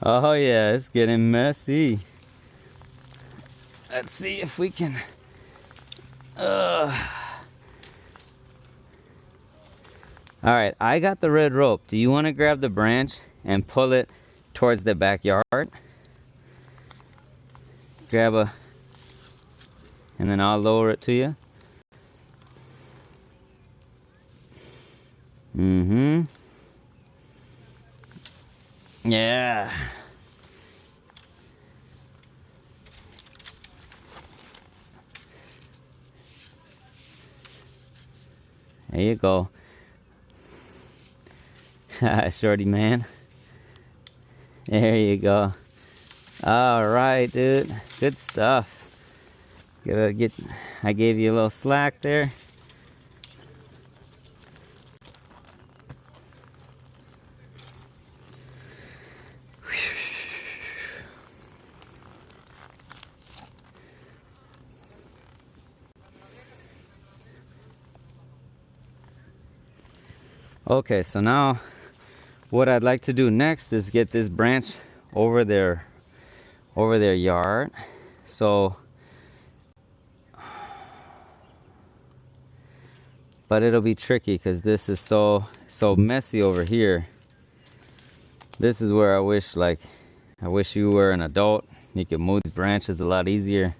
Oh yeah, it's getting messy. Let's see if we can. All right, I got the red rope. Do you want to grab the branch and pull it towards the backyard? Grab a, and then I'll lower it to you. Mm-hmm. Yeah. There you go. Shorty man. There you go. All right, dude. Good stuff. I gave you a little slack there. Okay, so now what I'd like to do next is get this branch over their yard. So, but it'll be tricky because this is so messy over here. This is where I wish you were an adult. You could move these branches a lot easier.